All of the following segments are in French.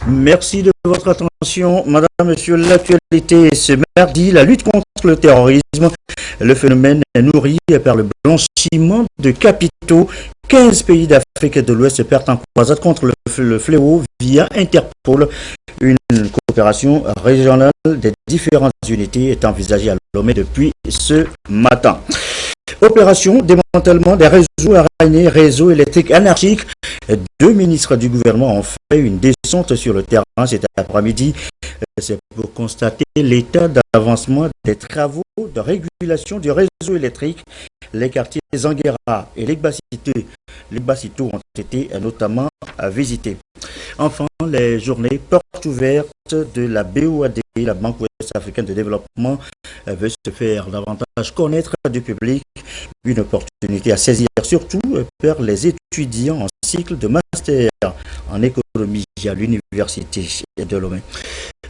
Merci de votre attention, Madame, Monsieur. L'actualité ce mardi, la lutte contre le terrorisme. Le phénomène est nourri par le blanchiment de capitaux. 15 pays d'Afrique de l'Ouest se perdent en croisade contre le fléau via Interpol. Une coopération régionale des différentes unités est envisagée à Lomé depuis ce matin. Opération démantèlement des réseaux araignées, réseaux électriques anarchiques. Deux ministres du gouvernement ont fait une descente sur le terrain cet après-midi. C'est pour constater l'état d'avancement des travaux de régulation du réseau électrique. Les quartiers Zanguera et Legbasito ont été notamment visités. Enfin, les journées portes ouvertes de la BOAD, la Banque ouest-africaine de développement, veut se faire davantage connaître du public. Une opportunité à saisir, surtout pour les étudiants en cycle de master en économie à l'université de Lomé.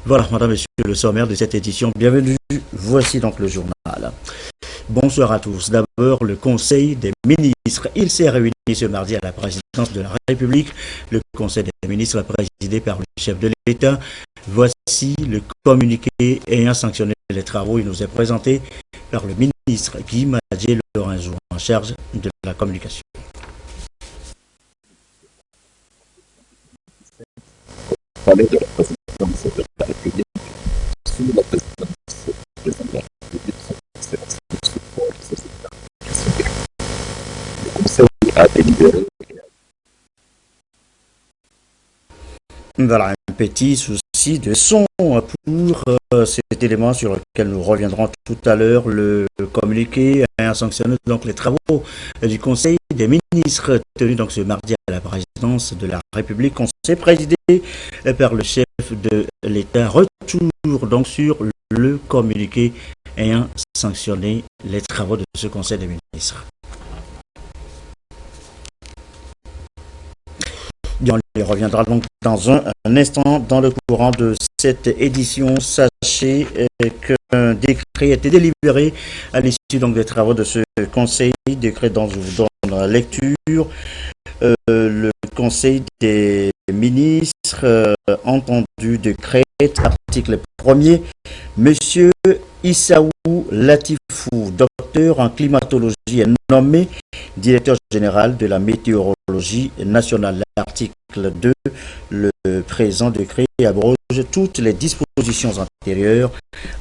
Voilà, Madame, Monsieur, le sommaire de cette édition. Bienvenue. Voici donc le journal. Bonsoir à tous. D'abord, le Conseil des ministres. Il s'est réuni ce mardi à la présidence de la République. Le Conseil des ministres présidé par le chef de l'État. Voici le communiqué ayant sanctionné les travaux. Il nous est présenté par le ministre Guy Madjé Lorenzo, en charge de la communication. Parler de la présidence de la République sous la présidence du président de la République, son excellence le support de ces États. Le Conseil a délibéré. Voilà, un petit souci de son pour cet élément sur lequel nous reviendrons tout à l'heure. Le communiqué a sanctionné donc les travaux du Conseil des ministres tenu donc ce mardi à la présidence de la République. Conseil présidé par le chef de l'État. Retour donc sur le communiqué ayant sanctionné les travaux de ce Conseil des ministres. On y reviendra donc dans un instant. Dans le courant de cette édition, sachez qu'un décret a été délibéré à l'issue donc des travaux de ce conseil, décret dont je vous donne la lecture. Le Conseil des ministres, entendu décret, article 1er, Monsieur Issaou Latifou, docteur en climatologie, est nommé directeur général de la météorologie nationale. L'article 2, le présent décret abroge toutes les dispositions antérieures.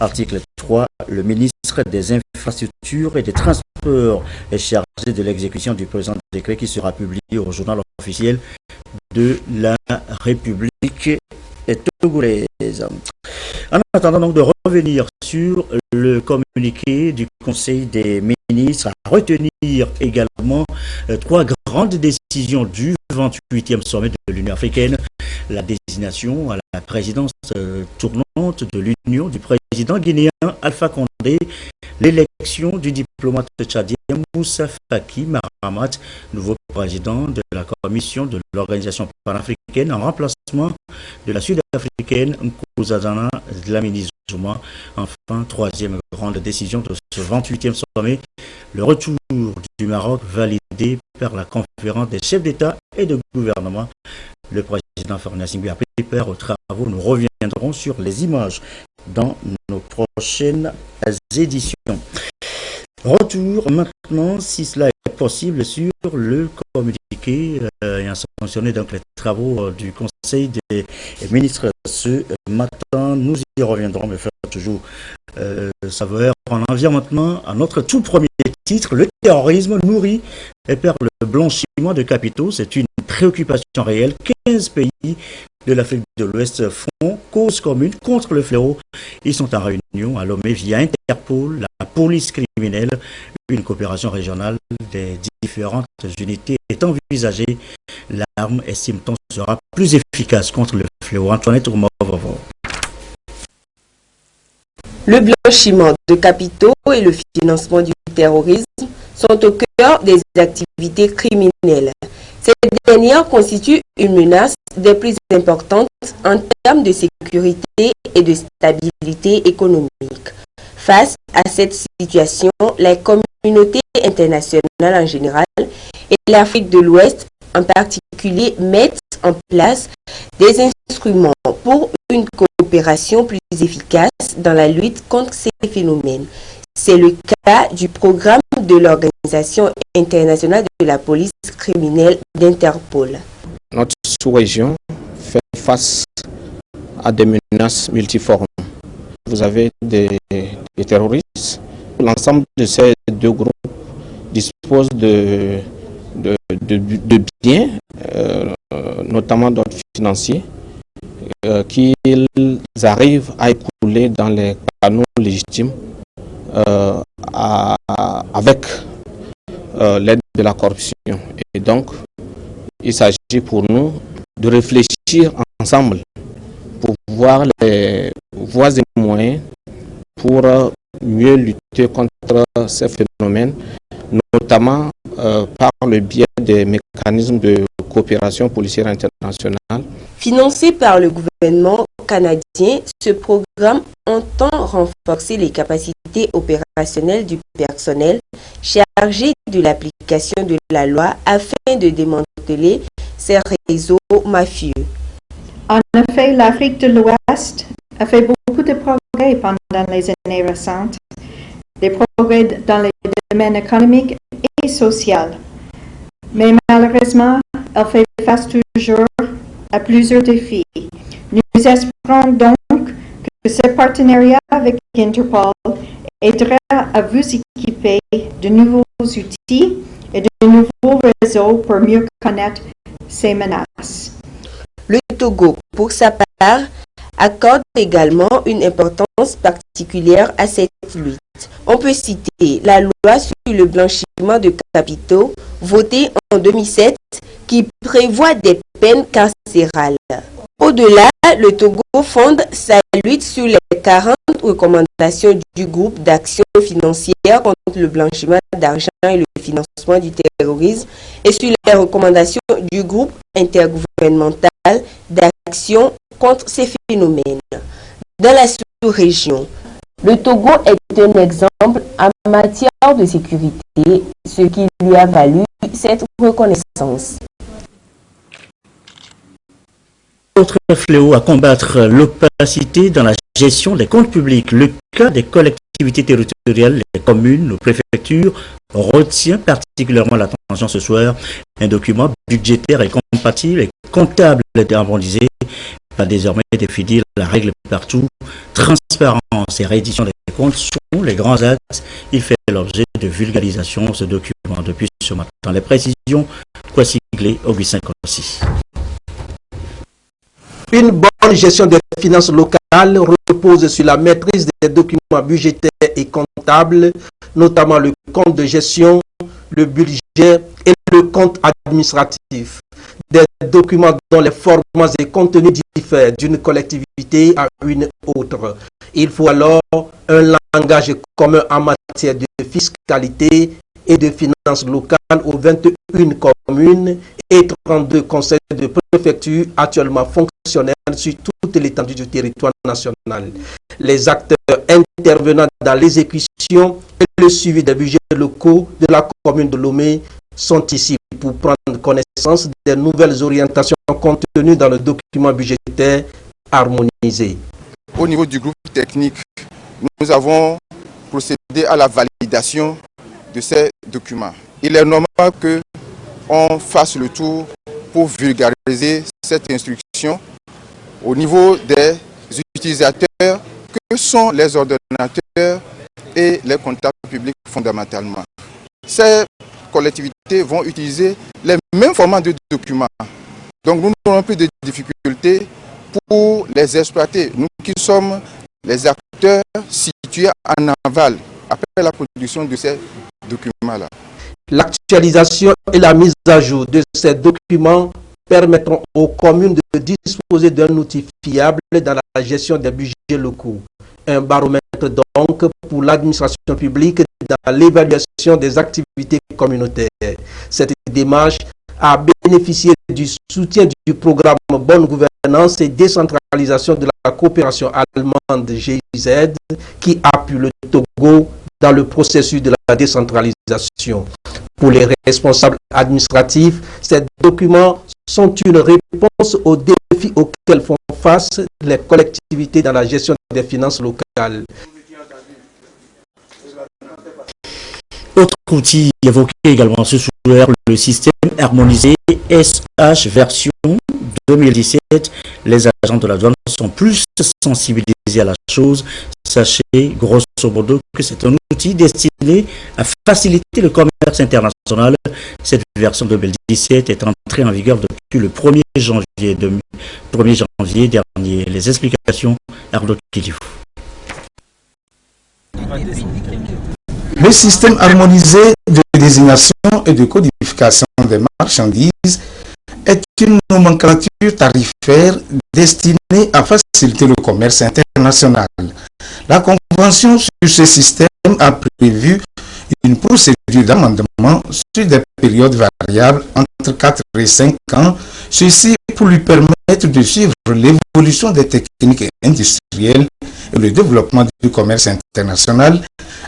Article 3, le ministre des Infrastructures et des Transports est chargé de l'exécution du présent décret qui sera publié au journal officiel de la République togolaise. En attendant donc de revenir sur le communiqué du Conseil des ministres, à retenir également trois grandes décisions du 28e sommet de l'Union africaine. La désignation à la présidence tournante de l'Union du président guinéen Alpha Condé, l'élection du diplomate tchadien Moussa Faki Mahamat, nouveau président de la commission de l'organisation panafricaine en remplacement de la sud-africaine Nkosazana Dlamini Zuma. Enfin, troisième grande décision de ce 28e sommet, le retour du Maroc validé par la conférence des chefs d'État et de gouvernement. Le président Farouna Singui a pris part aux travaux. Nous reviendrons sur les images dans nos prochaines éditions. Retour maintenant, si cela est possible, sur le communiqué ayant sanctionné donc les travaux du Conseil des ministres ce matin. Nous y reviendrons, mais faire toujours saveur. On en vient maintenant à notre tout premier titre, le terrorisme nourri et par le blanchiment de capitaux. C'est une préoccupation réelle. 15 pays de l'Afrique de l'Ouest font cause commune contre le fléau. Ils sont en réunion à Lomé via Interpol, la police criminelle. Une coopération régionale des différentes unités est envisagée. L'arme, estime-t-on, sera plus efficace contre le fléau. Antoinette Oumovovo. Le blanchiment de capitaux et le financement du terrorisme sont au cœur des activités criminelles. Ces dernières constituent une menace des plus importantes en termes de sécurité et de stabilité économique. Face à cette situation, la communauté internationale en général et l'Afrique de l'Ouest en particulier mettent en place des instrument pour une coopération plus efficace dans la lutte contre ces phénomènes. C'est le cas du programme de l'Organisation internationale de la police criminelle d'Interpol. Notre sous-région fait face à des menaces multiformes. Vous avez des terroristes. L'ensemble de ces deux groupes disposent de biens, notamment d'ordre financier, qu'ils arrivent à écouler dans les canaux légitimes avec l'aide de la corruption. Et donc, il s'agit pour nous de réfléchir ensemble pour voir les voies et moyens pour mieux lutter contre ces phénomènes, notamment par le biais des mécanismes de coopération policière internationale. Financé par le gouvernement canadien, ce programme entend renforcer les capacités opérationnelles du personnel chargé de l'application de la loi afin de démanteler ces réseaux mafieux. En effet, l'Afrique de l'Ouest a fait beaucoup de progrès pendant les années récentes, des progrès dans les domaines économiques et sociaux. Mais malheureusement, elle fait face toujours à plusieurs défis. Nous espérons donc que ce partenariat avec Interpol aidera à vous équiper de nouveaux outils et de nouveaux réseaux pour mieux connaître ces menaces. Le Togo, pour sa part, accorde également une importance particulière à cette lutte. On peut citer la loi sur le blanchiment de capitaux votée en 2007 qui prévoit des peines carcérales. Au-delà, le Togo fonde sa lutte sur les 40 recommandations du groupe d'action financière contre le blanchiment d'argent et le financement du terrorisme et sur les recommandations du groupe intergouvernemental d'action contre ces phénomènes. Dans la sous-région, le Togo est un exemple en matière de sécurité, ce qui lui a valu cette reconnaissance. Autre fléau à combattre, l'opacité dans la gestion des comptes publics. Le cas des collectivités territoriales, les communes, nos préfectures, retient particulièrement l'attention ce soir. Un document budgétaire et compatible et comptable est harmonisé, va désormais définir la règle partout. Transparence et réédition des comptes sont les grands axes. Il fait l'objet de vulgarisation, ce document, depuis ce matin. Les précisions, Kwasi Glé, Augustin Kossi. Une bonne gestion des finances locales repose sur la maîtrise des documents budgétaires et comptables, notamment le compte de gestion, le budget et le compte administratif. Des documents dont les formats et contenus diffèrent d'une collectivité à une autre. Il faut alors un langage commun en matière de fiscalité et de finances locales aux 21 communes et 32 conseils de préfecture actuellement fonctionnels sur toute l'étendue du territoire national. Les acteurs intervenant dans l'exécution et le suivi des budgets locaux de la commune de Lomé sont ici pour prendre connaissance des nouvelles orientations contenues dans le document budgétaire harmonisé. Au niveau du groupe technique, nous avons procédé à la validation de ces documents. Il est normal qu'on fasse le tour pour vulgariser cette instruction au niveau des utilisateurs que sont les ordonnateurs et les comptables publics fondamentalement. Ces collectivités vont utiliser les mêmes formats de documents. Donc nous n'aurons plus de difficultés pour les exploiter. Nous qui sommes les acteurs situés en aval après la production de ces documents-là. L'actualisation et la mise à jour de ces documents permettront aux communes de disposer d'un outil fiable dans la gestion des budgets locaux. Un baromètre donc pour l'administration publique dans l'évaluation des activités communautaires. Cette démarche a bénéficié du soutien du programme Bonne Gouvernance et Décentralisation de la coopération allemande GIZ qui appuie le Togo dans le processus de la décentralisation. Pour les responsables administratifs, ces documents sont une réponse aux défis auxquels font face les collectivités dans la gestion des finances locales. Autre outil évoqué également ce soir, le système harmonisé SH version 2017. Les agents de la douane sont plus sensibilisés à la chose. Sachez grosso modo que c'est un outil destiné à faciliter le commerce international. Cette version 2017 est entrée en vigueur depuis le 1er janvier dernier. Les explications, Arnaud Kilifou. Le système harmonisé de désignation et de codification des marchandises est une nomenclature tarifaire destinée à faciliter le commerce international. La Convention sur ce système a prévu une procédure d'amendement sur des périodes variables entre 4 et 5 ans, ceci pour lui permettre de suivre l'évolution des techniques industrielles et le développement du commerce international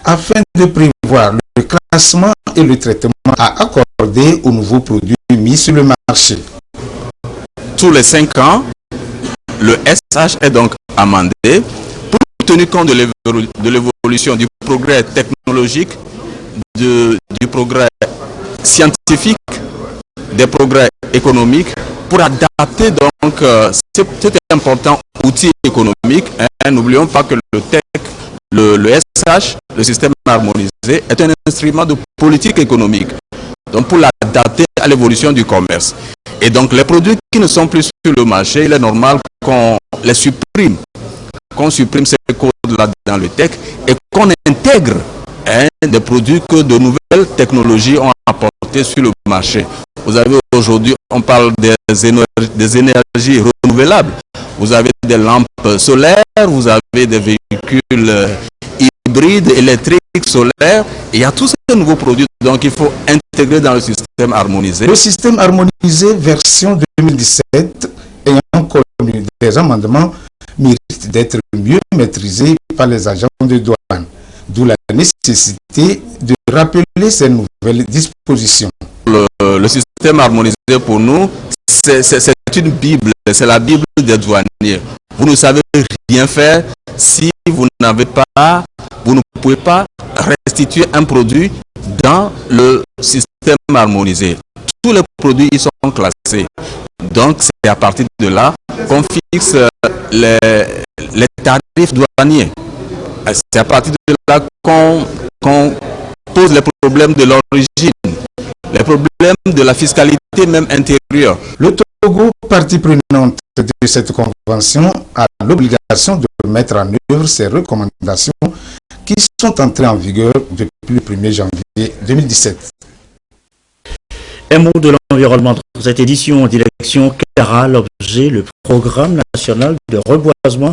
afin de prévoir le classement et le traitement à accorder aux nouveaux produits mis sur le marché. Tous les 5 ans, le SH est donc amendé pour tenir compte de l'évolution du progrès technologique, du progrès scientifique, des progrès économiques, pour adapter donc cet important outil économique. N'oublions pas que le SH, le système harmonisé, est un instrument de politique économique, donc pour l'adapter à l'évolution du commerce. Et donc les produits qui ne sont plus sur le marché, il est normal qu'on les supprime, qu'on supprime ces codes-là dans le texte et qu'on intègre des produits que de nouvelles technologies ont apporté sur le marché. Vous avez aujourd'hui, on parle des énergies renouvelables. Vous avez des lampes solaires, vous avez des véhicules hybrides, électriques, solaires. Il y a tous ces nouveaux produits, donc il faut intégrer dans le système harmonisé. Le système harmonisé version 2017 ayant connu des amendements mérite d'être mieux maîtrisé par les agents de douane, d'où la nécessité de rappeler ces nouvelles dispositions. Le système harmonisé pour nous, c'est une Bible, c'est la Bible des douaniers. Vous ne savez rien faire si vous n'avez pas, vous ne pouvez pas restituer un produit dans le système harmonisé. Tous les produits y sont classés. Donc c'est à partir de là qu'on fixe les tarifs douaniers. C'est à partir de là qu'on pose les problèmes de l'origine, les problèmes de la fiscalité même intérieure. Le Togo, partie prenante de cette convention, a l'obligation de mettre en œuvre ces recommandations qui sont entrées en vigueur depuis le 1er janvier 2017. Un mot de l'environnement. Dans cette édition en direction Cara, l'objet, le programme national de reboisement.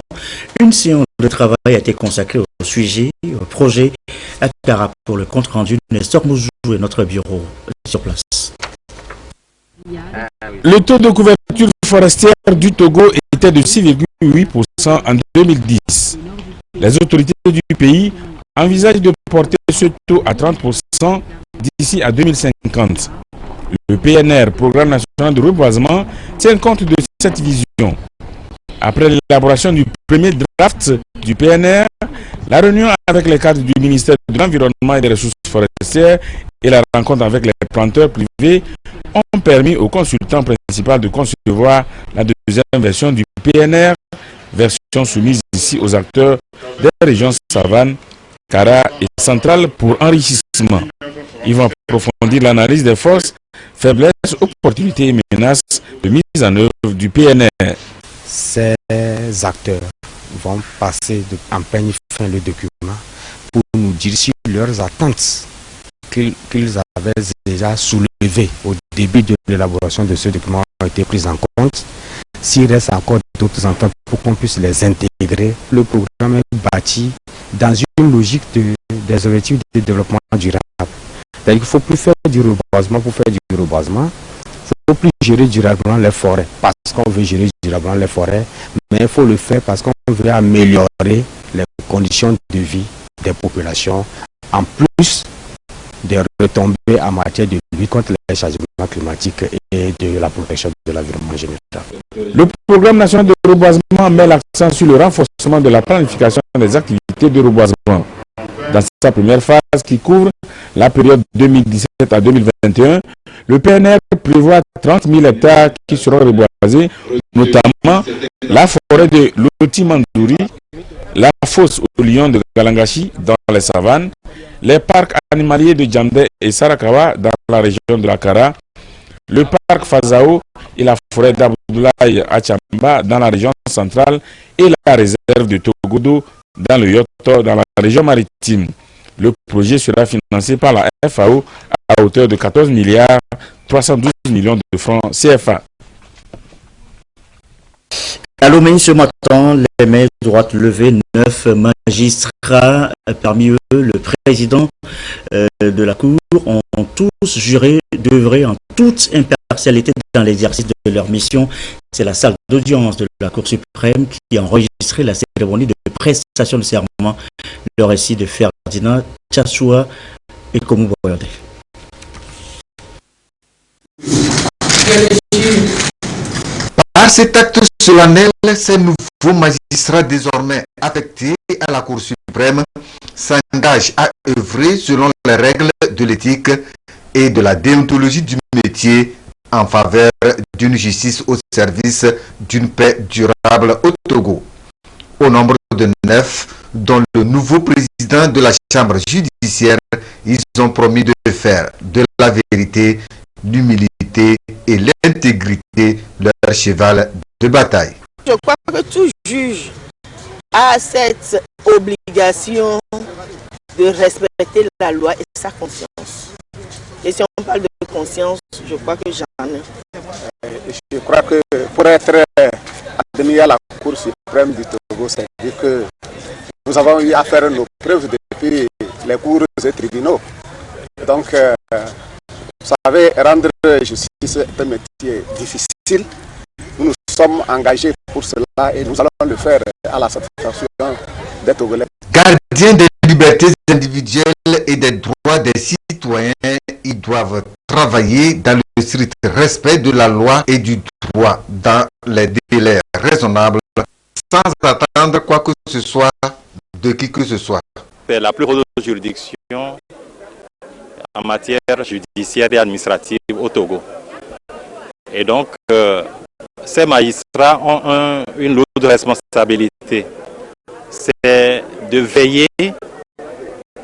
Une séance de travail a été consacrée au sujet, au projet à Cara pour le compte rendu de Nestor Mouzou et notre bureau sur place. Le taux de couverture forestière du Togo était de 6,8% en 2010. Les autorités du pays envisagent de porter ce taux à 30% d'ici à 2050. Le PNR, Programme national de reboisement, tient compte de cette vision. Après l'élaboration du premier draft du PNR, la réunion avec les cadres du ministère de l'Environnement et des Ressources forestières et la rencontre avec les planteurs privés ont permis au consultant principal de concevoir la deuxième version du PNR, version soumise ici aux acteurs des régions Savane, Cara et Centrale pour enrichissement. Ils vont approfondir l'analyse des forces, faiblesses, opportunités et menaces de mise en œuvre du PNR. Ces acteurs vont passer en peigne fin le document pour nous dire sur leurs attentes qu'ils avaient déjà soulevées au début de l'élaboration de ce document ont été prises en compte. S'il reste encore d'autres ententes pour qu'on puisse les intégrer, le programme est bâti dans une logique des objectifs de développement durable. Il ne faut plus faire du reboisement pour faire du reboisement. Il ne faut plus gérer durablement les forêts parce qu'on veut gérer durablement les forêts, mais il faut le faire parce qu'on veut améliorer les conditions de vie des populations, en plus des retombées en matière de lutte contre les changements climatiques et de la protection de l'environnement général. Le programme national de reboisement met l'accent sur le renforcement de la planification des activités de reboisement. Dans sa première phase qui couvre la période 2017 à 2021, le PNR prévoit 30 000 hectares qui seront reboisés, notamment la forêt de Loti-Mandouri, la fosse au lion de Galangashi dans les savanes, les parcs animaliers de Djamdé et Sarakawa dans la région de la Kara, le parc Fazao et la forêt d'Abdoulaye Achamba dans la région centrale et la réserve de Togodo dans le Yoto dans la région maritime. Le projet sera financé par la FAO à hauteur de 14 milliards 312 millions de francs CFA. À Lomé, ce matin, les mains droites levées, 9 magistrats, parmi eux le président de la Cour, ont tous juré d'œuvrer en toute impartialité dans l'exercice de leur mission. C'est la salle d'audience de la Cour suprême qui a enregistré la cérémonie de prestation de serment. Le récit de Ferdinand Tchassoua et Komou Boyode. Par cet acte solennel, ces nouveaux magistrats désormais affectés à la Cour suprême s'engagent à œuvrer selon les règles de l'éthique et de la déontologie du métier en faveur d'une justice au service d'une paix durable au Togo. Au nombre de 9, dont le nouveau président de la Chambre judiciaire, ils ont promis de faire de la vérité, l'humilité et l'intégrité leur cheval de bataille. Je crois que tout juge a cette obligation de respecter la loi et sa conscience. Et si on parle de conscience, je crois que j'en ai. Je crois que pour être admis à la Cour suprême du Togo, c'est-à-dire que nous avons eu à faire nos preuves depuis les cours et tribunaux. Donc, vous savez, rendre justice est un métier difficile. Nous nous sommes engagés pour cela et nous allons le faire à la satisfaction des Togolais. Gardiens des libertés individuelles et des droits des citoyens, ils doivent travailler dans le strict respect de la loi et du droit dans les délais raisonnables, sans attendre quoi que ce soit de qui que ce soit. C'est la plus haute juridiction en matière judiciaire et administrative au Togo. Et donc, ces magistrats ont une lourde responsabilité. C'est de veiller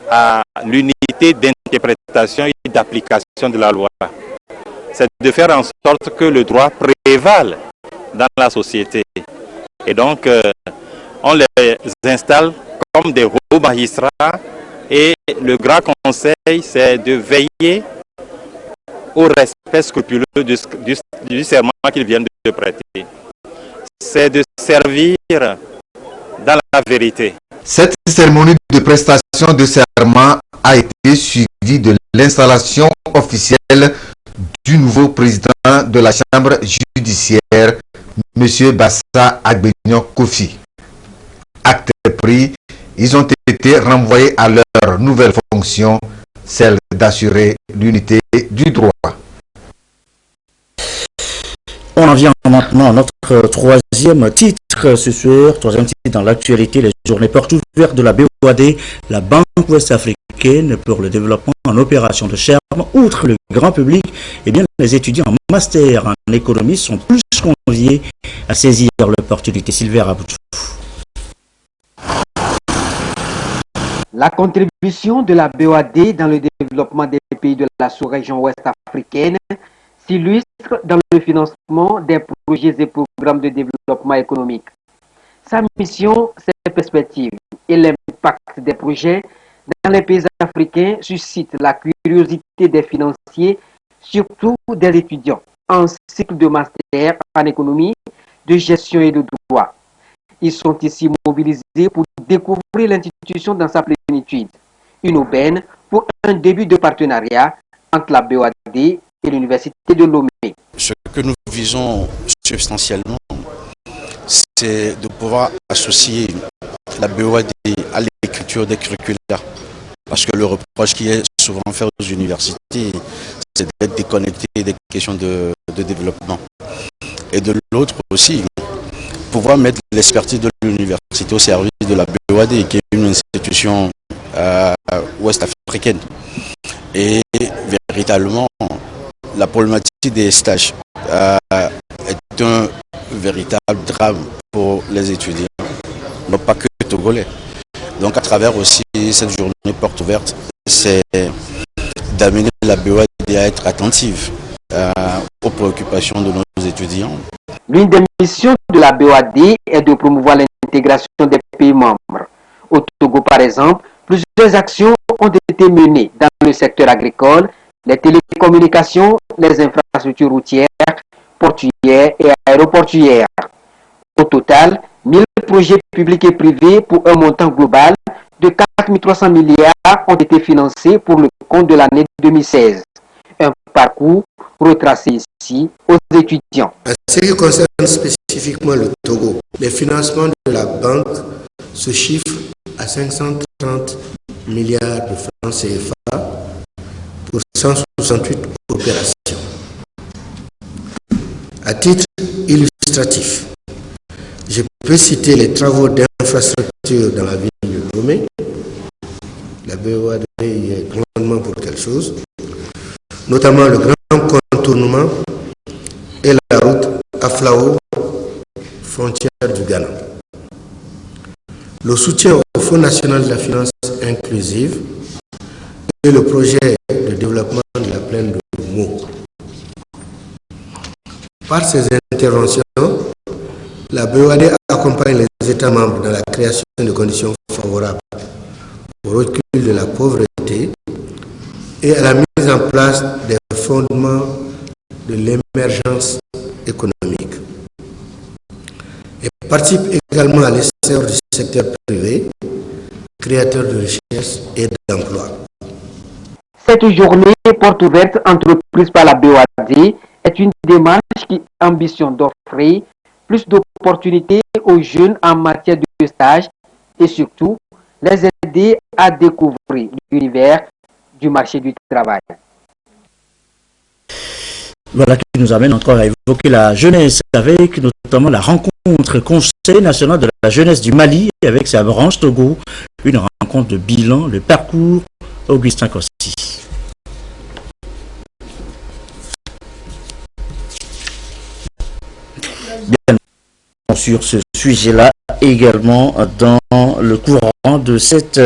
à l'unité d'interprétation et d'application de la loi. C'est de faire en sorte que le droit prévale dans la société. Et donc, on les installe comme des hauts magistrats et le grand conseil, c'est de veiller au respect scrupuleux du serment qu'ils viennent de prêter. C'est de servir dans la vérité. Cette cérémonie de prestation de serment a été suivie de l'installation officielle du nouveau président de la Chambre judiciaire, M. Bassa Agbegnon Kofi. Acte pris, ils ont été renvoyés à leur nouvelle fonction, celle d'assurer l'unité du droit. On en vient maintenant à notre troisième titre ce soir, troisième titre dans l'actualité, les journées portes ouvertes de la BOAD, la Banque ouest-africaine pour le développement en opération de Cherme. Outre le grand public, eh bien, les étudiants en master en économie sont plus conviés à saisir l'opportunité. Sylvain Aboutou. La contribution de la BOAD dans le développement des pays de la sous-région ouest africaine s'illustre dans le financement des projets et programmes de développement économique. Sa mission, ses perspectives et l'impact des projets dans les pays africains suscitent la curiosité des financiers, surtout des étudiants en cycle de master en économie, de gestion et de droit. Ils sont ici mobilisés pour découvrir l'institution dans sa plénitude, une aubaine pour un début de partenariat entre la BOAD et l'Université de Lomé. Ce que nous visons substantiellement, c'est de pouvoir associer la BOAD à l'écriture des curricula. Parce que le reproche qui est souvent fait aux universités, c'est d'être déconnecté des questions de développement. Et de l'autre aussi, pouvoir mettre l'expertise de l'université au service de la BOAD, qui est une institution ouest-africaine. Et véritablement, la problématique des stages est un véritable drame pour les étudiants, non pas que togolais. Donc à travers aussi cette journée porte ouverte, c'est d'amener la BOAD à être attentive aux préoccupations de nos étudiants. L'une des missions de la BOAD est de promouvoir l'intégration des pays membres. Au Togo, par exemple, plusieurs actions ont été menées dans le secteur agricole, les télécommunications, les infrastructures routières, portuaires et aéroportuaires. Au total, 1000 projets publics et privés pour un montant global de 4 300 milliards ont été financés pour le compte de l'année 2016. Un parcours retracé ici aux étudiants. En ce qui concerne spécifiquement le Togo, les financements de la banque se chiffrent à 530 milliards de francs CFA pour 168 opérations. À titre illustratif, je peux citer les travaux d'infrastructure dans la ville de Lomé. La BOAD y est grandement pour quelque chose, notamment le grand contournement et la route Aflao, frontière du Ghana. Le soutien au Fonds national de la finance inclusive et le projet de développement de la plaine de Mo. Par ces interventions, la BOAD accompagne les États membres dans la création de conditions favorables au recul de la pauvreté et à la mise en place des fondements de l'émergence économique. Et participe également à l'essor du secteur privé, créateur de richesses et d'emplois. Cette journée porte ouverte entreprise par la BOAD est une démarche qui ambitionne d'offrir plus d'opportunités aux jeunes en matière de stage et surtout les aider à découvrir l'univers du marché du travail. Voilà qui nous amène encore à évoquer la jeunesse avec notamment la rencontre Conseil national de la jeunesse du Mali avec sa branche Togo, une rencontre de bilan, le parcours Augustin Kossi. Bien sur ce sujet-là également dans le courant de cette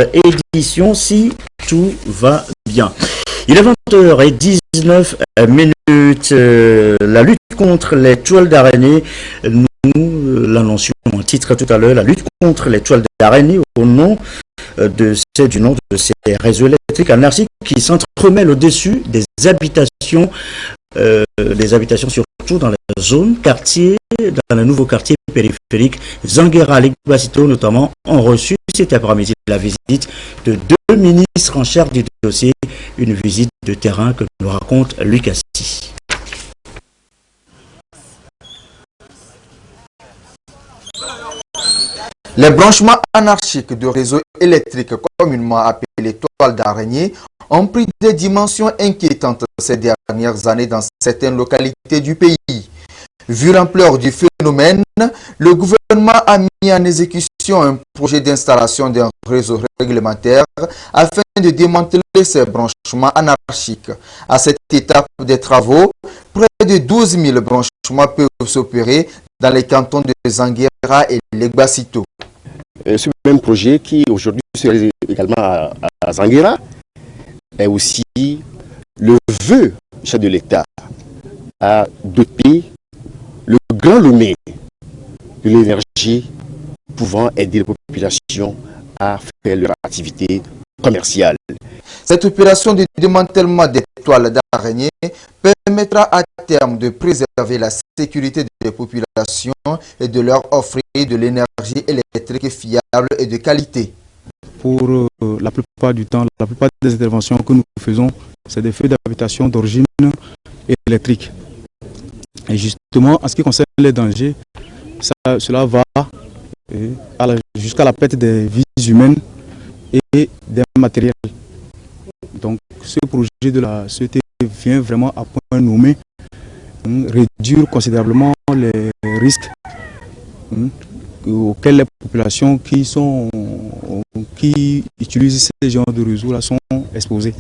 édition si tout va bien. Il est 20h19 minutes. La lutte contre les toiles d'araignée, nous l'annoncions en titre tout à l'heure, la lutte contre les toiles d'araignée au nom du nom de ces réseaux électriques anarchiques qui s'entremêlent au-dessus des habitations surtout dans les zones, quartiers, dans les nouveaux quartiers périphériques. Zanguera, Ligbasito notamment, ont reçu cet après-midi la visite de deux ministres en charge du dossier, une visite de terrain que nous raconte Lucas. Les branchements anarchiques de réseaux électriques communément appelés toiles d'araignée ont pris des dimensions inquiétantes ces dernières années dans certaines localités du pays. Vu l'ampleur du phénomène, le gouvernement a mis en exécution un projet d'installation d'un réseau réglementaire afin de démanteler ces branchements anarchiques. À cette étape des travaux, près de 12 000 branchements peuvent s'opérer dans les cantons de Zanguera et Legbasito. Ce même projet qui aujourd'hui se réalise également à Zanguera est aussi le vœu du chef de l'État à doter le Grand Lomé de l'énergie pouvant aider les populations à faire leur activité commerciale. Cette opération de démantèlement des toiles d'araignée permettra à terme de préserver la sécurité des populations et de leur offrir de l'énergie électrique fiable et de qualité. Pour la plupart du temps, la plupart des interventions que nous faisons, c'est des feux d'habitation d'origine électrique. Et justement, en ce qui concerne les dangers, cela va jusqu'à la perte des vies humaines et des matériels. Donc ce projet de la société vient vraiment à point nommé réduire considérablement les risques auxquels les populations qui utilisent ces genres de réseaux là sont exposées.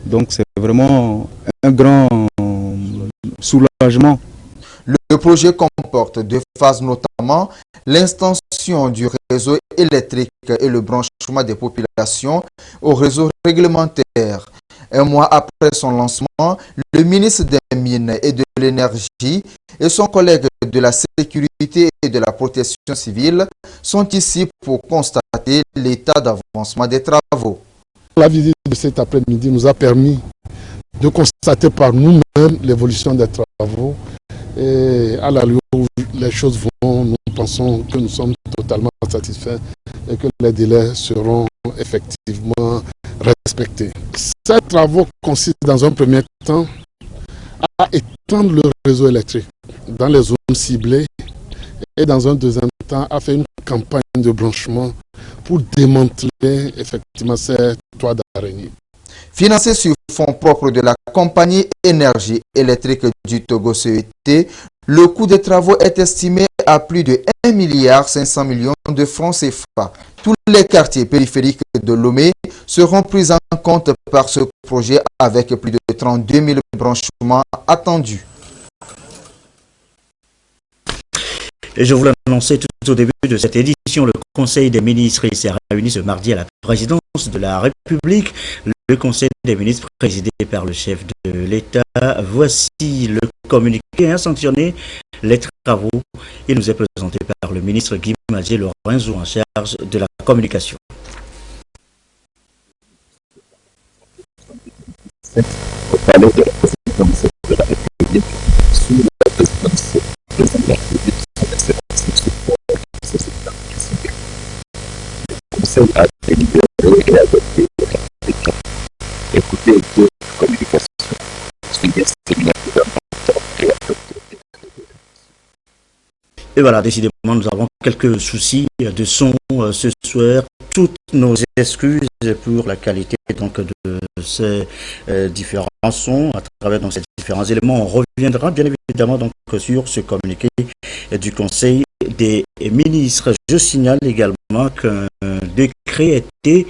Donc c'est vraiment un grand soulagement. Le projet comporte deux phases, notamment l'extension du réseau électrique et le branchement des populations au réseau réglementaire. Un mois après son lancement, le ministre des Mines et de l'Énergie et son collègue de la Sécurité et de la Protection civile sont ici pour constater l'état d'avancement des travaux. La visite de cet après-midi nous a permis de constater par nous-mêmes l'évolution des travaux. Et à l'allure où les choses vont, nous pensons que nous sommes totalement satisfaits et que les délais seront effectivement respectés. Ces travaux consistent dans un premier temps à étendre le réseau électrique dans les zones ciblées et dans un deuxième temps à faire une campagne de branchement pour démanteler effectivement ces toits d'araignée. Financé sur fonds propres de la compagnie énergie électrique du Togo CET, le coût des travaux est estimé à plus de 1,5 milliard de francs CFA. Tous les quartiers périphériques de Lomé seront pris en compte par ce projet avec plus de 32 000 branchements attendus. Et je vous l'annonçais tout au début de cette édition, le Conseil des ministres s'est réuni ce mardi à la présidence de la République. Le Conseil des ministres présidé par le chef de l'État. Voici le communiqué sanctionné les travaux. Il nous est présenté par le ministre Guy Madjé Lorenzo en charge de la communication. Au palais de la présidence de la République, sous la présidence du président de la République, son excellence M. Le Conseil a délibéré et adopté des décrets. Écoutez deux communications sur les séminaires gouvernementaux et adoptés. Et voilà, décidément, nous avons quelques soucis de son ce soir. Toutes nos excuses pour la qualité donc, de ces différents sons à travers donc, ces différents éléments. On reviendra bien évidemment donc, sur ce communiqué du Conseil des ministres. Je signale également qu'un décret a été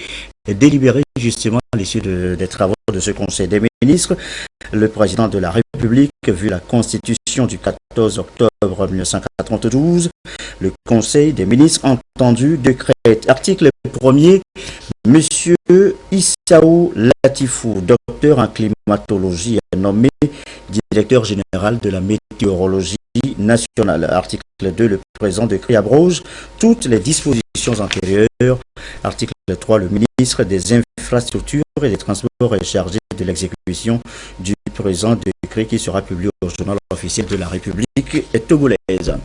délibéré justement à l'issue des travaux de ce Conseil des ministres. Le président de la République, vu la Constitution du 14 octobre 1992, le Conseil des ministres entendu décret. Article 1er, Monsieur Issaou Latifou, docteur en climatologie, est nommé directeur général de la météorologie nationale. Article 2, le présent décret abroge toutes les dispositions antérieures. Article 3, le ministre des Infrastructures et des Transports est chargé de l'exécution du présent décret qui sera publié au journal officiel de la République togolaise.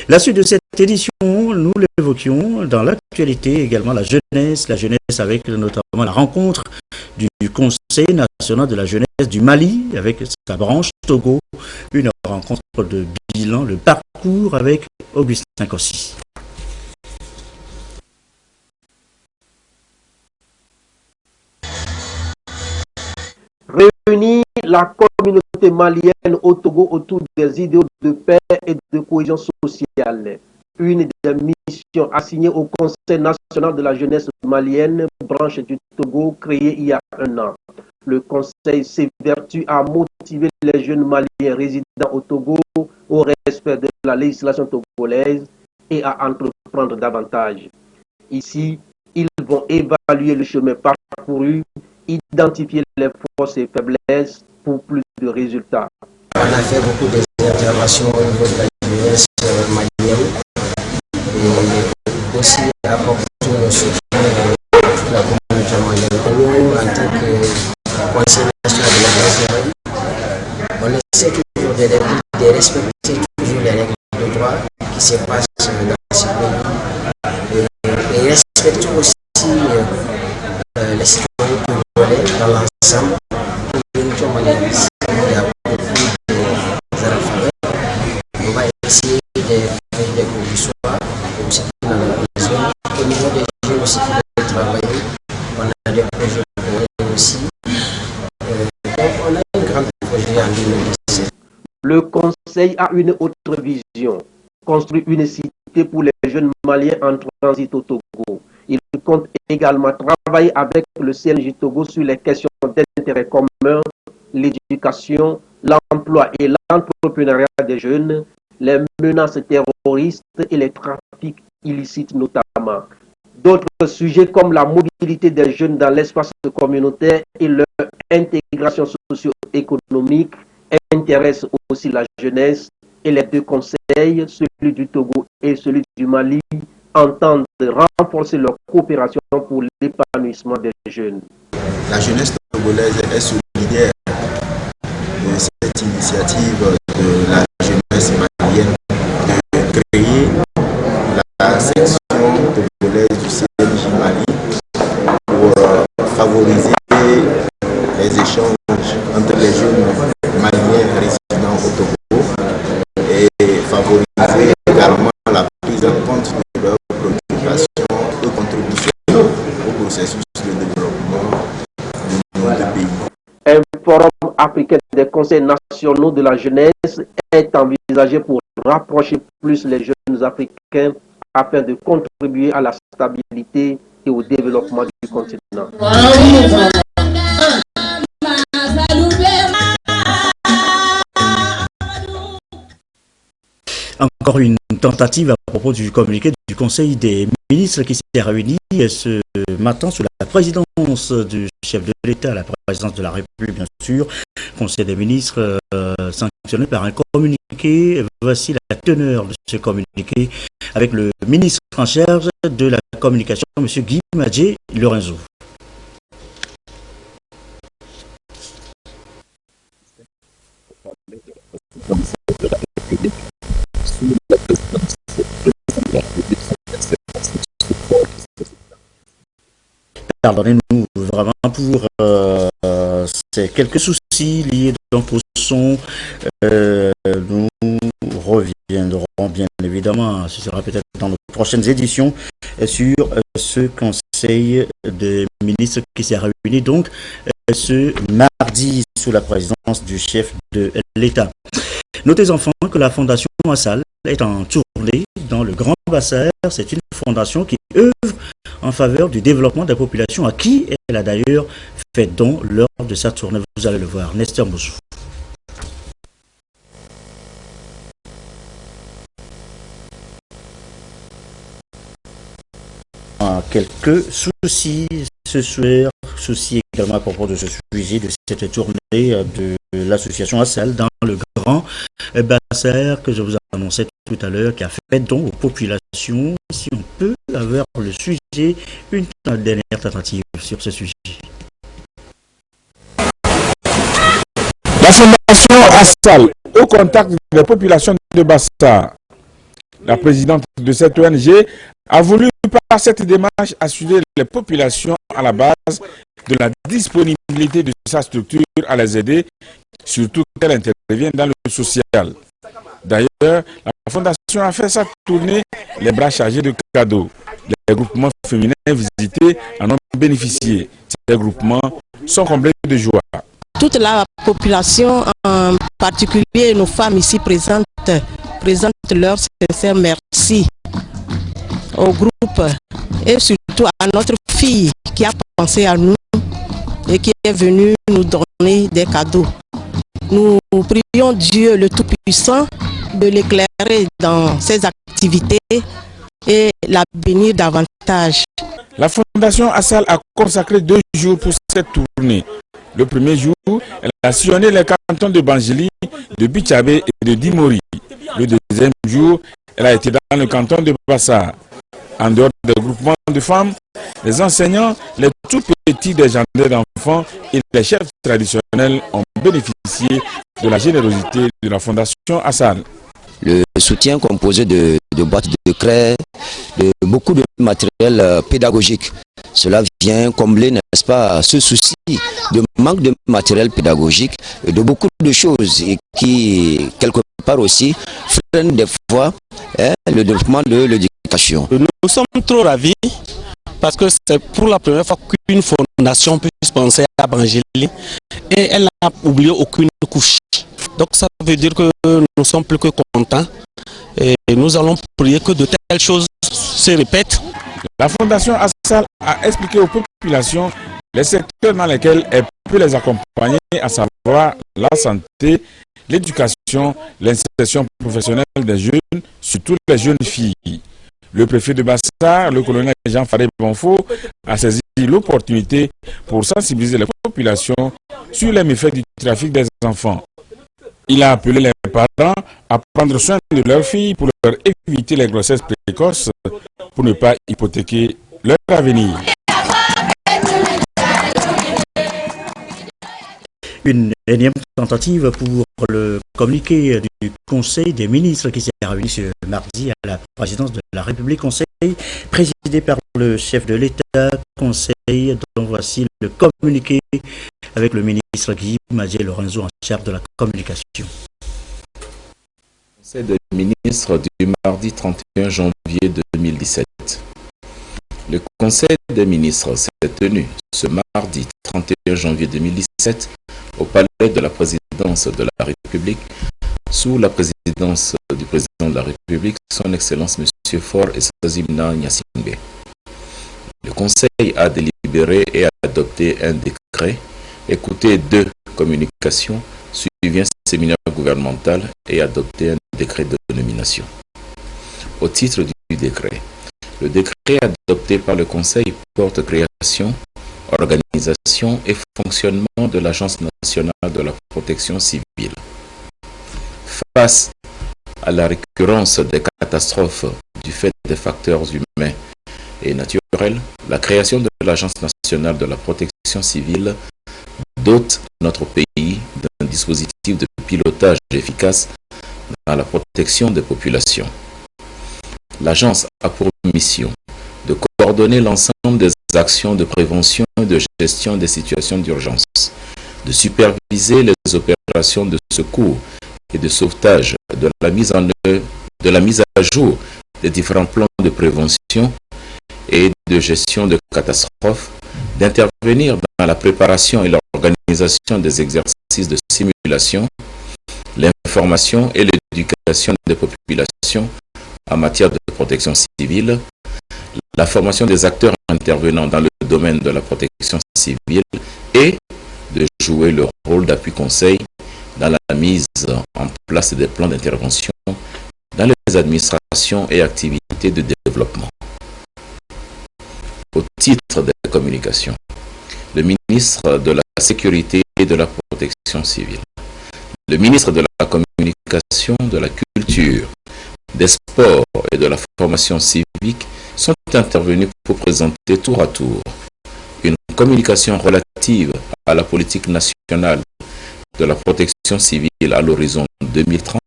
La suite de cette édition, nous l'évoquions dans l'actualité également la jeunesse avec notamment la rencontre du Conseil national de la jeunesse du Mali avec sa branche Togo, une rencontre de bilan, le parcours avec Augustin Kossi. Réunir la communauté malienne au Togo autour des idéaux de paix et de cohésion sociale. Une des missions assignées au Conseil national de la jeunesse malienne, branche du Togo, créée il y a un an. Le Conseil s'évertue à motiver les jeunes maliens résidant au Togo au respect de la législation togolaise et à entreprendre davantage. Ici, ils vont évaluer le chemin parcouru, identifier les forces et faiblesses pour plus de résultats. On a fait beaucoup d'interventions au niveau de la jeunesse malienne et aussi apporter le soutien à toute la communauté malienne. Nous, en tant que Conseil national de la jeunesse, on essaie toujours de respecter toujours les règles de droit qui se passent dans ce pays et respecter aussi les citoyens togolais dans l'ensemble. Il y a beaucoup d'alphabets. On va essayer de faire des cours du soir, comme c'est dans la maison. Au niveau des jeunes aussi qui veulent travailler, on a des projets pour eux aussi. Le Conseil a une autre vision, construire une cité pour les jeunes Maliens en transit au Togo. Il compte également travailler avec le CNJ Togo sur les questions d'intérêt commun, l'éducation, l'emploi et l'entrepreneuriat des jeunes, les menaces terroristes et les trafics illicites notamment. D'autres sujets comme la mobilité des jeunes dans l'espace communautaire et leur intégration socio-économique intéressent aussi la jeunesse, et les deux conseils, celui du Togo et celui du Mali, entendent renforcer leur coopération pour l'épanouissement des jeunes. La jeunesse togolaise est solidaire de cette initiative de la jeunesse malienne de créer la section togolaise du CNJ Mali pour favoriser les échanges entre les jeunes maliens résidant au Togo et favoriser également la prise en compte de leurs préoccupations et contributions au processus de développement de notre pays. Un forum africain des conseils nationaux de la jeunesse est envisagé pour rapprocher plus les jeunes africains afin de contribuer à la stabilité et au développement du continent. Encore une tentative à propos du communiqué du Conseil des ministres qui s'est réuni ce matin sous la présidence du chef de l'État, la présidence de la République bien sûr. Conseil des ministres sanctionné par un communiqué. Voici la teneur de ce communiqué avec le ministre en charge de la communication, M. Guy Madjé Lorenzo. Pardonnez-nous vraiment pour ces quelques soucis liés donc au son. Nous reviendrons bien évidemment, ce sera peut-être dans nos prochaines éditions, sur ce conseil des ministres qui s'est réuni donc ce mardi sous la présidence du chef de l'État. Notez enfin que la Fondation Assal est en tournée dans le Grand Bassin. C'est une fondation qui œuvre en faveur du développement des populations à qui elle a d'ailleurs fait don lors de sa tournée. Vous allez le voir. Nestor Moussou. Quelques soucis ce soir, soucis également à propos de ce sujet, de cette tournée de l'association Assal dans le Grand Bassin que je vous annonçais tout à l'heure, qui a fait don aux populations. Si on peut avoir le sujet, une dernière tentative sur ce sujet. La Fondation Assal, au contact des populations de Bassa, la présidente de cette ONG, a voulu par cette démarche assurer les populations à la base de la disponibilité de sa structure à les aider, surtout qu'elle intervient dans le social. D'ailleurs, la Fondation a fait sa tournée les bras chargés de cadeaux. Les groupements féminins visités en ont bénéficié. Ces groupements sont comblés de joie. Toute la population, en particulier nos femmes ici présentes, présentent leur sincère merci au groupe et surtout à notre fille qui a pensé à nous et qui est venue nous donner des cadeaux. Nous prions Dieu le Tout-Puissant de l'éclairer dans ses activités et la bénir davantage. La Fondation Assal a consacré 2 jours pour cette tournée. Le premier jour, elle a sillonné les cantons de Bangili, de Bichabé et de Dimori. Le deuxième jour, elle a été dans le canton de Bassa. En dehors des groupements de femmes, les enseignants, les tout petits des jardins d'enfants et les chefs traditionnels ont bénéficié de la générosité de la Fondation Assal. Le soutien composé de boîtes de craie, de beaucoup de matériel pédagogique. Cela vient combler, n'est-ce pas, ce souci de manque de matériel pédagogique et de beaucoup de choses et qui, quelque part aussi, freinent des fois le développement de l'éducation. Nous sommes trop ravis parce que c'est pour la première fois qu'une fondation puisse penser à Bangélie et elle n'a oublié aucune couche. Donc ça veut dire que nous sommes plus que contents et nous allons prier que de telles choses se répètent. La Fondation Assal a expliqué aux populations les secteurs dans lesquels elle peut les accompagner, à savoir la santé, l'éducation, l'insertion professionnelle des jeunes, surtout les jeunes filles. Le préfet de Bassar, le colonel Jean-Faré Bonfo, a saisi l'opportunité pour sensibiliser les populations sur les méfaits du trafic des enfants. Il a appelé les parents à prendre soin de leurs filles pour leur éviter les grossesses précoces pour ne pas hypothéquer leur avenir. Une énième tentative pour le communiqué du Conseil des ministres qui s'est réuni ce mardi à la présidence de la République. Conseil présidé par le chef de l'État. Conseil dont voici le communiqué avec le ministre Guy Madier Lorenzo en charge de la communication. Conseil des ministres du mardi 31 janvier 2017. Le Conseil des ministres s'est tenu ce mardi 31 janvier 2017 au palais de la présidence de la République sous la présidence du président de la République, son Excellence M. Faure Essazimna Gnassingbé. Le Conseil a délibéré et adopté un décret, écouté 2 communications, suivi un séminaire gouvernemental et adopté un décret de nomination. Au titre du décret, le décret adopté par le Conseil porte création, organisation et fonctionnement de l'Agence nationale de la protection civile. Face à la récurrence des catastrophes du fait des facteurs humains et naturels, la création de l'Agence nationale de la protection civile dote notre pays d'un dispositif de pilotage efficace dans la protection des populations. L'agence a pour mission de coordonner l'ensemble des actions de prévention et de gestion des situations d'urgence, de superviser les opérations de secours et de sauvetage, de la mise à jour des différents plans de prévention et de gestion de catastrophes, d'intervenir dans la préparation et l'organisation des exercices de simulation, l'information et l'éducation des populations en matière de protection civile, la formation des acteurs intervenant dans le domaine de la protection civile et de jouer le rôle d'appui conseil dans la mise en place des plans d'intervention dans les administrations et activités de développement. Au titre des communications, le ministre de la Sécurité et de la Protection civile, le ministre de la Communication, de la Culture, des Sports et de la Formation civique sont intervenus pour présenter tour à tour une communication relative à la politique nationale de la protection civile à l'horizon 2030,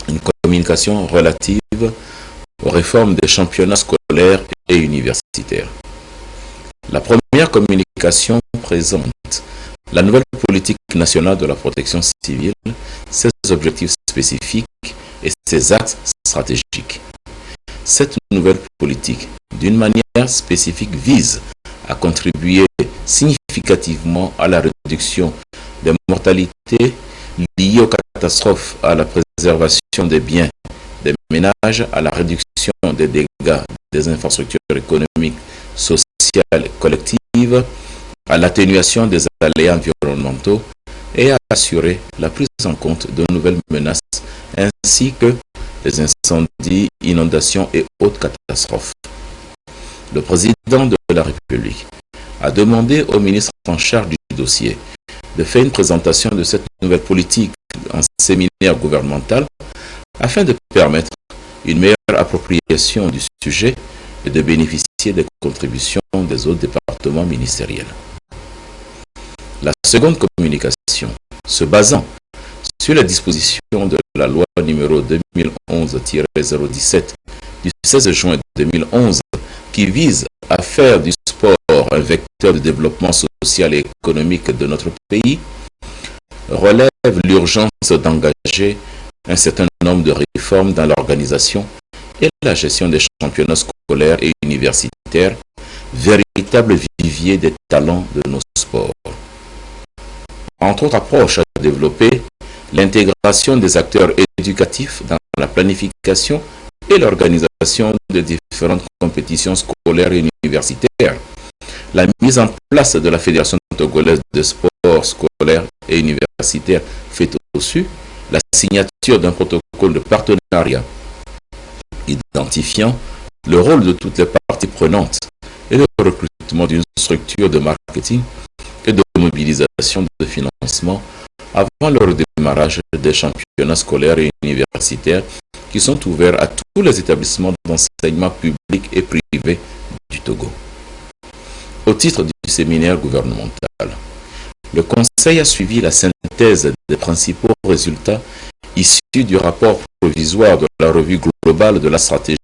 une communication relative aux réformes des championnats scolaires et universitaires. La première communication présente la nouvelle politique nationale de la protection civile, ses objectifs spécifiques et ses axes stratégiques. Cette nouvelle politique, d'une manière spécifique, vise à contribuer significativement à la réduction des mortalités liées aux catastrophes, à la préservation des biens des ménages, à la réduction des dégâts des infrastructures économiques, sociales et collectives, à l'atténuation des aléas environnementaux et à assurer la prise en compte de nouvelles menaces ainsi que les incendies, inondations et autres catastrophes. Le président de la République a demandé au ministre en charge du dossier de faire une présentation de cette nouvelle politique en séminaire gouvernemental afin de permettre une meilleure appropriation du sujet et de bénéficier des contributions des autres départements ministériels. La seconde communication, se basant sur les dispositions de la loi numéro 2011-017 du 16 juin 2011 qui vise à faire du sport un vecteur de développement social et économique de notre pays, relève l'urgence d'engager un certain nombre de réformes dans l'organisation et la gestion des championnats scolaires et universitaires, véritable vivier des talents de nos sports. Entre autres approches à développer, l'intégration des acteurs éducatifs dans la planification et l'organisation de différentes compétitions scolaires et universitaires, la mise en place de la Fédération togolaise de sport scolaire et universitaire fait aussi la signature d'un protocole de partenariat identifiant le rôle de toutes les parties prenantes et le recrutement d'une structure de marketing et de mobilisation de financement avant le démarrage des championnats scolaires et universitaires qui sont ouverts à tous les établissements d'enseignement public et privé du Togo. Au titre du séminaire gouvernemental, le Conseil a suivi la synthèse des principaux résultats issus du rapport provisoire de la revue globale de la stratégie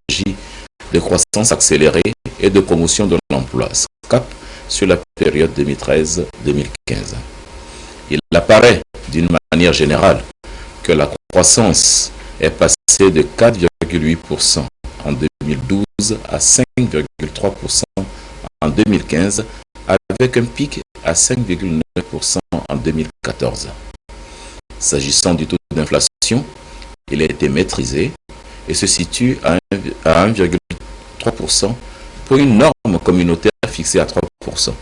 de croissance accélérée et de promotion de l'emploi, SCAP, sur la période 2013-2015. Il apparaît d'une manière générale que la croissance est passée de 4,8% en 2012 à 5,3% en 2015, avec un pic à 5,9% en 2014. S'agissant du taux d'inflation, il a été maîtrisé et se situe à 1,3% pour une norme communautaire fixée à 3%.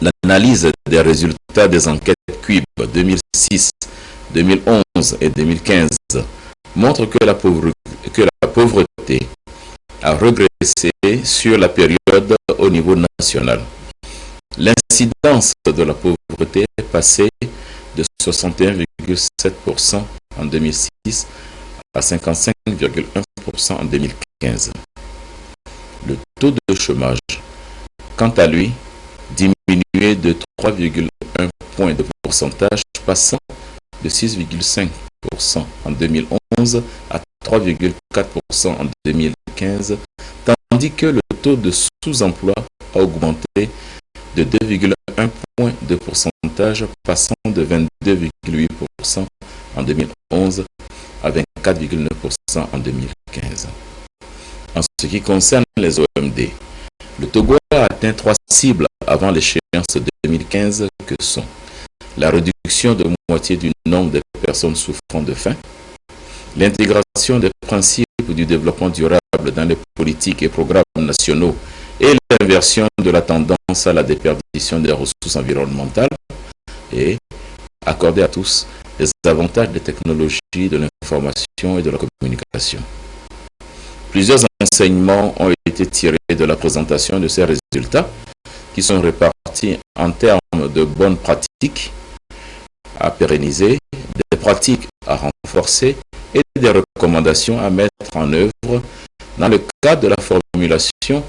L'analyse des résultats des enquêtes QUIB 2006, 2011 et 2015 montre que la pauvreté a régressé sur la période au niveau national. L'incidence de la pauvreté est passée de 61,7% en 2006 à 55,1% en 2015. Le taux de chômage, quant à lui, diminué de 3,1 points de pourcentage, passant de 6,5% en 2011 à 3,4% en 2015, tandis que le taux de sous-emploi a augmenté de 2,1 points de pourcentage, passant de 22,8% en 2011 à 24,9% en 2015. En ce qui concerne les OMD, le Togo a atteint 3 cibles avant l'échéance de 2015 que sont la réduction de moitié du nombre de personnes souffrant de faim, l'intégration des principes du développement durable dans les politiques et programmes nationaux et l'inversion de la tendance à la déperdition des ressources environnementales et accorder à tous les avantages des technologies de l'information et de la communication. Plusieurs enseignements ont été tirés de la présentation de ces résultats qui sont répartis en termes de bonnes pratiques à pérenniser, des pratiques à renforcer et des recommandations à mettre en œuvre dans le cadre de la formulation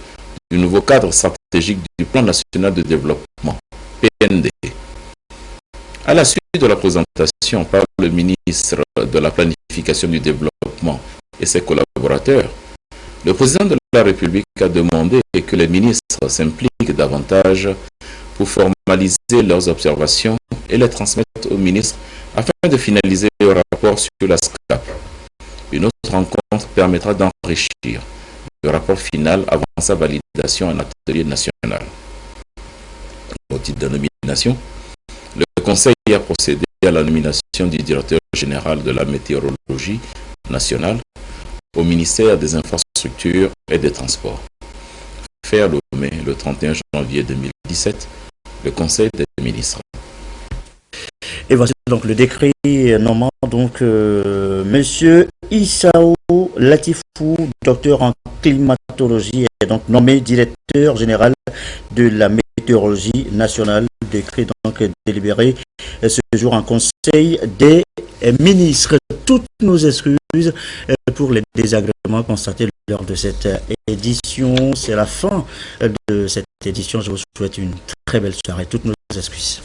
du nouveau cadre stratégique du Plan national de développement, PND. À la suite de la présentation par le ministre de la Planification du Développement et ses collaborateurs, le président de la République a demandé que les ministres s'impliquent davantage pour formaliser leurs observations et les transmettre au ministre afin de finaliser le rapport sur la SCAP. Une autre rencontre permettra d'enrichir le rapport final avant sa validation en atelier national. Au titre de nomination, le Conseil a procédé à la nomination du directeur général de la météorologie nationale au ministère des Infrastructures et des Transports. Fait à Lomé le 31 janvier 2017, le Conseil des ministres. Et voici donc le décret nommant donc Monsieur Issao Latifou, docteur en climatologie, est donc nommé directeur général de la météorologie nationale. Décret donc délibéré ce jour en Conseil des ministres. Toutes nos excuses pour les désagréments constatés lors de cette édition. C'est la fin de cette édition. Je vous souhaite une très belle soirée. Toutes nos excuses.